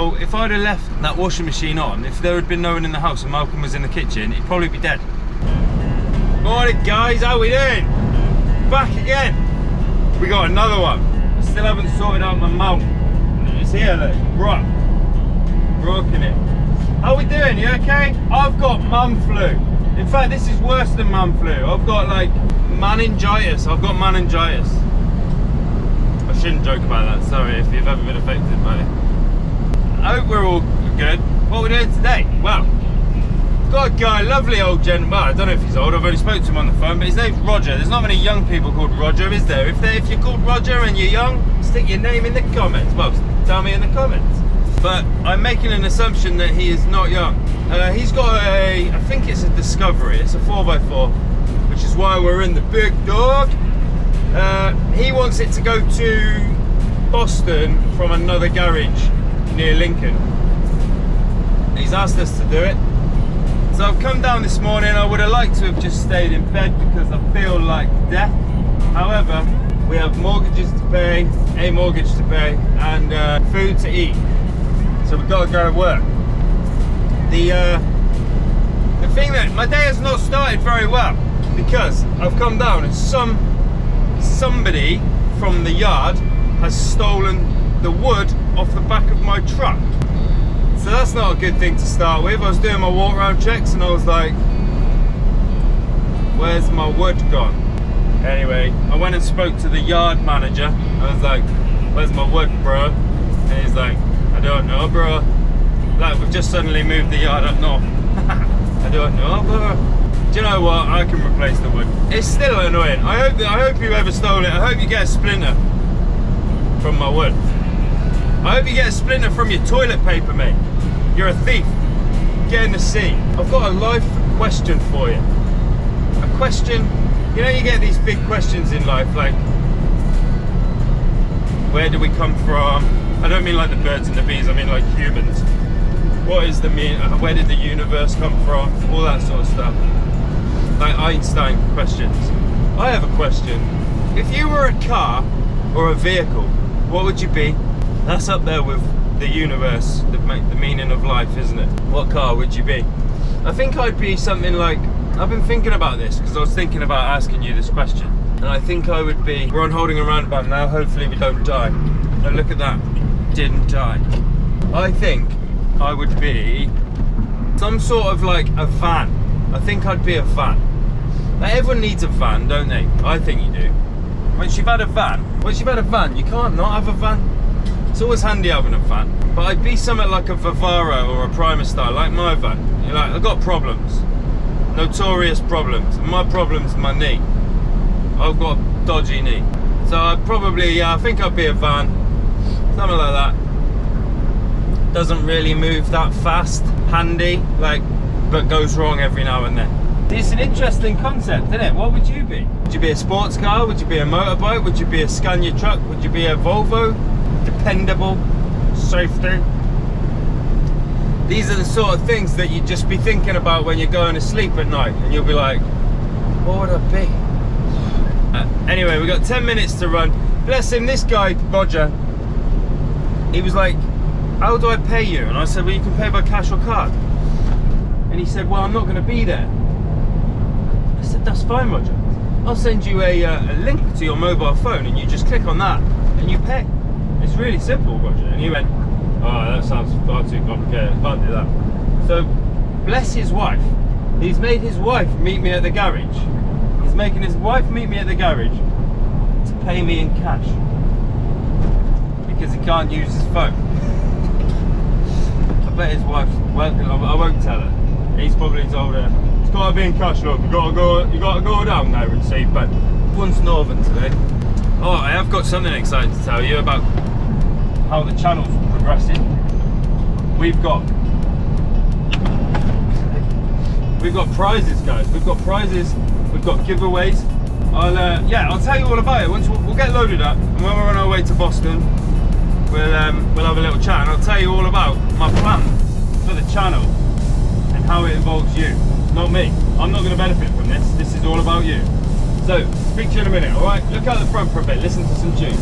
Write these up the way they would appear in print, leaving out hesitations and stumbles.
Well, if I'd have left that washing machine on, if there had been no one in the house and Malcolm was in the kitchen, he'd probably be dead. Morning guys, how we doing? Back again. We got another one. I still haven't sorted out my mount. It's here, look, broken it. How we doing, you okay? I've got mum flu. In fact, this is worse than mum flu. I've got like meningitis. I've got meningitis. I shouldn't joke about that, sorry if you've ever been affected by it. I hope we're all good. What are we doing today? Well, got a guy, lovely old gentleman. Well, I don't know if he's old, I've only spoke to him on the phone, but his name's Roger. There's not many young people called Roger, is there? If you're called Roger and you're young, stick your name in the comments. Well, tell me in the comments. But I'm making an assumption that he is not young. He's got I think it's a Discovery, it's a 4x4, which is why we're in the big dog. He wants it to go to Boston from another garage near Lincoln. He's asked us to do it. So I've come down this morning. I would have liked to have just stayed in bed because I feel like death. However, we have mortgages to pay, a mortgage to pay, and food to eat. So we've got to go to work. The thing that my day has not started very well because I've come down and somebody from the yard has stolen the wood off the back of my truck. So that's not a good thing to start with. I was doing my walk around checks and I was like, where's my wood gone? Anyway, I went and spoke to the yard manager. I was like, where's my wood, bro? And he's like, I don't know, bro. Like, we've just suddenly moved the yard up north. I don't know, bro. Do you know what? I can replace the wood. It's still annoying. I hope whoever stole it, I hope you get a splinter from my wood. I hope you get a splinter from your toilet paper, mate. You're a thief. Get in the sea. I've got a life question for you. A question, you know, you get these big questions in life, like, where do we come from? I don't mean like the birds and the bees, I mean like humans. What is the where did the universe come from? All that sort of stuff. Like Einstein questions. I have a question. If you were a car or a vehicle, what would you be? That's up there with the universe, the meaning of life, isn't it? What car would you be? I think I'd be something like, I've been thinking about this because I was thinking about asking you this question. And I think I would be, we're on holding a roundabout now, hopefully we don't die. And look at that, didn't die. I think I would be some sort of like a van. I think I'd be a van. Like, everyone needs a van, don't they? I think you do. Once you've had a van, you can't not have a van. It's always handy having a van. But I'd be something like a Vivaro or a Primastar, like my van. You're like, I've got problems. Notorious problems. My problem's my knee. I've got a dodgy knee. So I'd probably, yeah, I think I'd be a van. Something like that. Doesn't really move that fast. Handy, like, but goes wrong every now and then. It's an interesting concept, isn't it? What would you be? Would you be a sports car? Would you be a motorbike? Would you be a Scania truck? Would you be a Volvo? Dependable, safety. These are the sort of things that you'd just be thinking about when you're going to sleep at night, and you'll be like, what would I be? Anyway, we've got 10 minutes to run. Bless him, this guy, Roger, he was like, how do I pay you? And I said, well, you can pay by cash or card. And he said, well, I'm not going to be there. I said, that's fine, Roger. I'll send you a link to your mobile phone and you just click on that and you pay. It's really simple, Roger. And he went, oh, that sounds far too complicated. I can't do that. So, bless his wife. He's made his wife meet me at the garage. He's making his wife meet me at the garage to pay me in cash. Because he can't use his phone. I bet his wife's, well, I won't tell her. He's probably told her, it's got to be in cash, look, you got to go down there and see, but one's northern today. Oh, I have got something exciting to tell you about how the channel's progressing. We've got prizes, guys. We've got prizes, we've got giveaways. I'll tell you all about it. Once we'll get loaded up, and when we're on our way to Boston, we'll have a little chat, and I'll tell you all about my plan for the channel and how it involves you, not me. I'm not going to benefit from this. This is all about you. So, speak to you in a minute, all right? Look out the front for a bit. Listen to some tunes.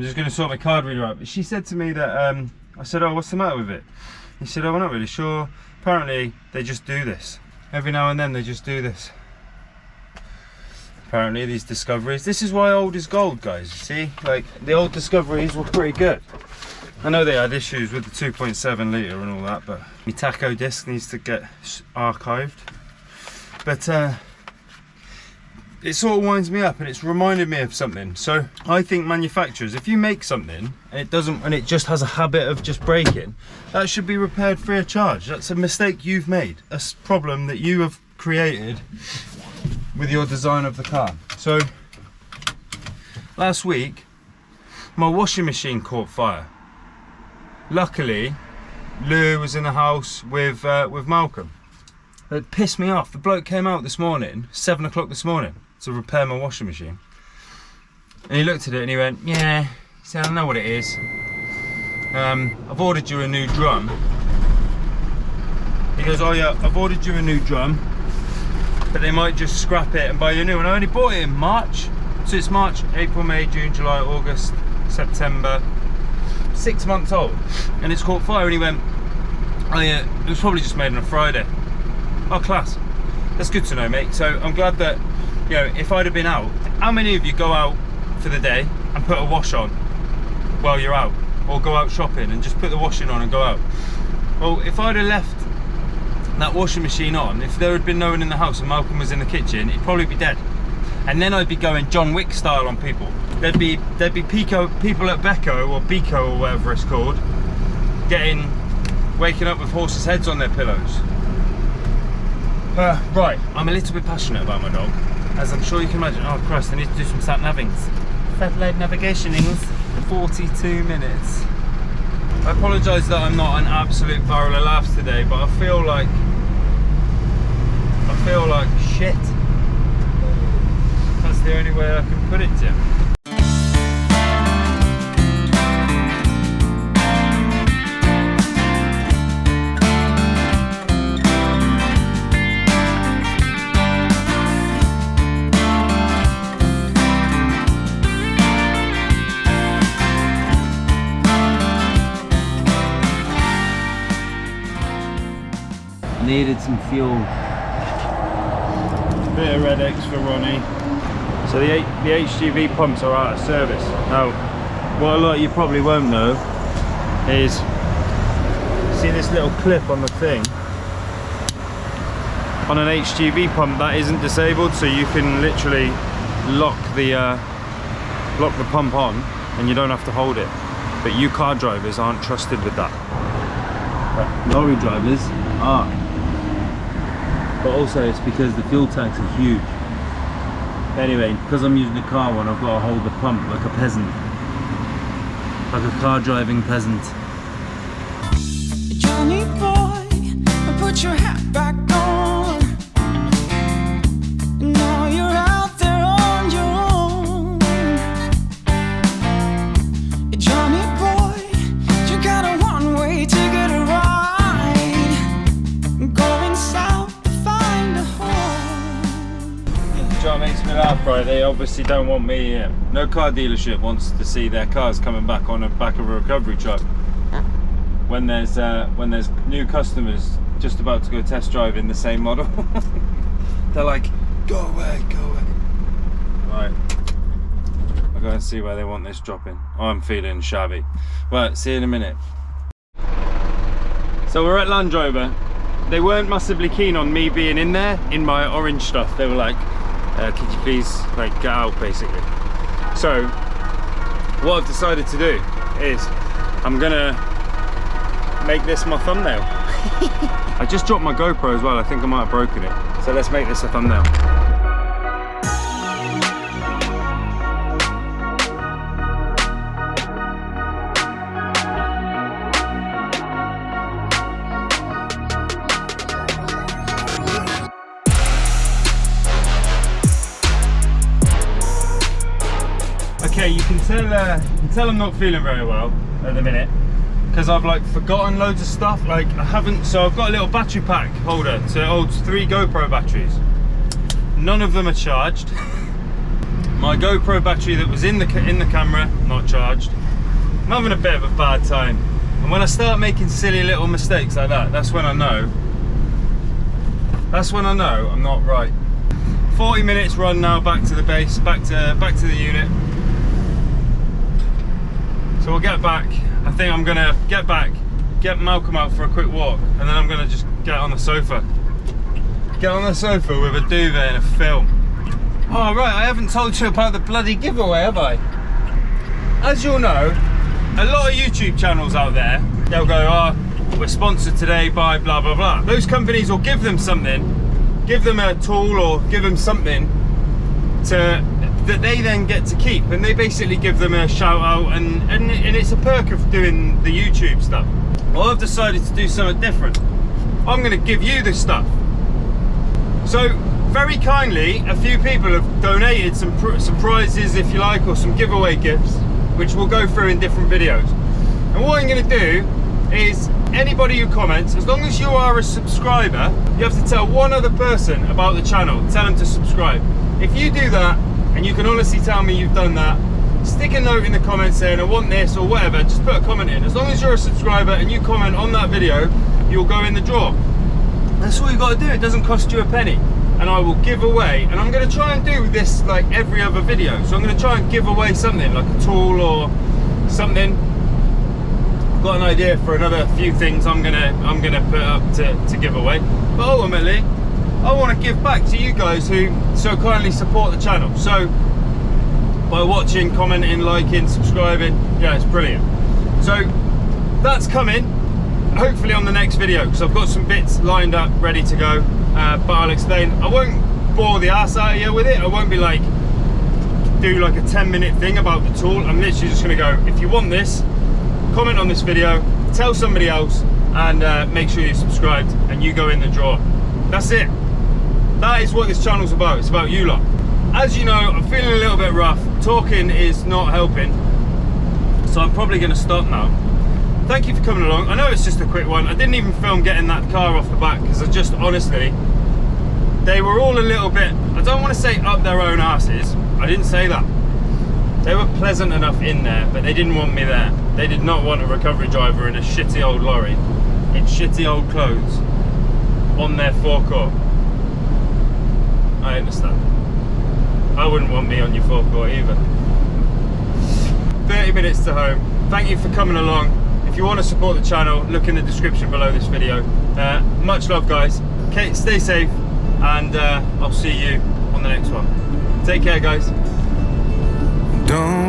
I'm just going to sort my card reader out. But she said to me that, I said, oh, what's the matter with it? He said, oh, I'm not really sure. Apparently, they just do this. Every now and then, they just do this. Apparently, these Discoveries. This is why old is gold, guys. See? Like, the old Discoveries were pretty good. I know they had issues with the 2.7 litre and all that, but my taco disc needs to get archived. But it sort of winds me up, and it's reminded me of something. So I think manufacturers, if you make something and it just has a habit of just breaking, that should be repaired free of charge. That's a mistake you've made, a problem that you have created with your design of the car. So last week my washing machine caught fire. Luckily Lou was in the house with Malcolm. It pissed me off. The bloke came out this morning, 7 o'clock this morning, to repair my washing machine. And he looked at it and he went, yeah, he said, I know what it is. I've ordered you a new drum. He goes, oh yeah, I've ordered you a new drum, but they might just scrap it and buy you a new one. I only bought it in March. So it's March, April, May, June, July, August, September. 6 months old. And it's caught fire. And he went, oh yeah, it was probably just made on a Friday. Oh, class. That's good to know, mate. So I'm glad that, you know, if I'd have been out, how many of you go out for the day and put a wash on while you're out? Or go out shopping and just put the washing on and go out? Well, if I'd have left that washing machine on, if there had been no one in the house and Malcolm was in the kitchen, he'd probably be dead. And then I'd be going John Wick style on people. There'd be people at Becco or Beco or whatever it's called, waking up with horses' heads on their pillows. Right, I'm a little bit passionate about my dog, as I'm sure you can imagine. Oh Christ, I need to do some sat-navings. Satellite navigationings. 42 minutes. I apologise that I'm not an absolute barrel of laughs today, but I feel like shit. That's the only way I can put it to. Needed some fuel. Bit of Red X for Ronnie. So the HGV pumps are out of service. Now, what a lot of you probably won't know is, see this little clip on the thing? On an HGV pump that isn't disabled, so you can literally lock the pump on and you don't have to hold it. But you car drivers aren't trusted with that. But lorry drivers are. But also it's because the fuel tanks are huge. Anyway, because I'm using the car one, I've got to hold the pump like a peasant. Like a car driving peasant. Johnny boy, put your hat back on. Now you're out there on your own. Johnny boy, you got a one-way ticket to ride. Going south to find a home. John makes me laugh, right? They obviously don't want me here. No car dealership wants to see their cars coming back on the back of a recovery truck when there's new customers just about to go test drive in the same model. They're like, go away, go away. Right, I'll go and see where they want this dropping. Oh, I'm feeling shabby. Right, see you in a minute. So we're at Landrover. They weren't massively keen on me being in there in my orange stuff. They were like, could you please like get out, basically. So what I've decided to do is I'm gonna make this my thumbnail. I just dropped my GoPro as well. I think I might have broken it. So let's make this a thumbnail. Okay, you can tell I'm not feeling very well at the minute because I've like forgotten loads of stuff. Like I haven't, so I've got a little battery pack holder, so it holds 3 GoPro batteries. None of them are charged. My GoPro battery that was in the camera, not charged. I'm having a bit of a bad time. And when I start making silly little mistakes like that, that's when I know I'm not right. 40 minutes run now back to the base, back to the unit. So we'll get back. I think I'm gonna get back, get Malcolm out for a quick walk, and then I'm gonna just get on the sofa. Get on the sofa with a duvet and a film. Oh right, I haven't told you about the bloody giveaway, have I? As you'll know, a lot of YouTube channels out there, they'll go, oh, we're sponsored today by blah blah blah. Those companies will give them something, give them a tool or give them something that they then get to keep, and they basically give them a shout out, and it's a perk of doing the YouTube stuff. Well, I've decided to do something different. I'm going to give you this stuff. So very kindly, a few people have donated some prizes, if you like, or some giveaway gifts, which we'll go through in different videos. And what I'm going to do is, anybody who comments, as long as you are a subscriber, you have to tell one other person about the channel, tell them to subscribe. If you do that, and you can honestly tell me you've done that, stick a note in the comments saying I want this or whatever, just put a comment in. As long as you're a subscriber and you comment on that video, you'll go in the draw. That's all you got to do, it doesn't cost you a penny. And I will give away, and I'm going to try and do this like every other video. So I'm going to try and give away something, like a tool or something. I've got an idea for another few things I'm gonna put up to give away. But ultimately, I want to give back to you guys who so kindly support the channel. So by watching, commenting, liking, subscribing, yeah, it's brilliant. So that's coming, hopefully on the next video, because I've got some bits lined up, ready to go. But I'll explain. I won't bore the ass out of you with it. I won't be like, do like a 10-minute thing about the tool. I'm literally just gonna go, if you want this, comment on this video, tell somebody else, and make sure you're subscribed and you go in the draw. That's it. That is what this channel's about. It's about you lot. As you know, I'm feeling a little bit rough. Talking is not helping, so I'm probably gonna stop now. Thank you for coming along. I know it's just a quick one. I didn't even film getting that car off the back, because I just, honestly, they were all a little bit, I don't want to say up their own asses. I didn't say that. They were pleasant enough in there, but they didn't want me there. They did not want a recovery driver in a shitty old lorry, in shitty old clothes, on their forecourt. I understand. I wouldn't want me on your forecourt either. 30 minutes to home. Thank you for coming along. If you want to support the channel, look in the description below this video. Much love, guys. Okay, stay safe, and I'll see you on the next one. Take care, guys. Don't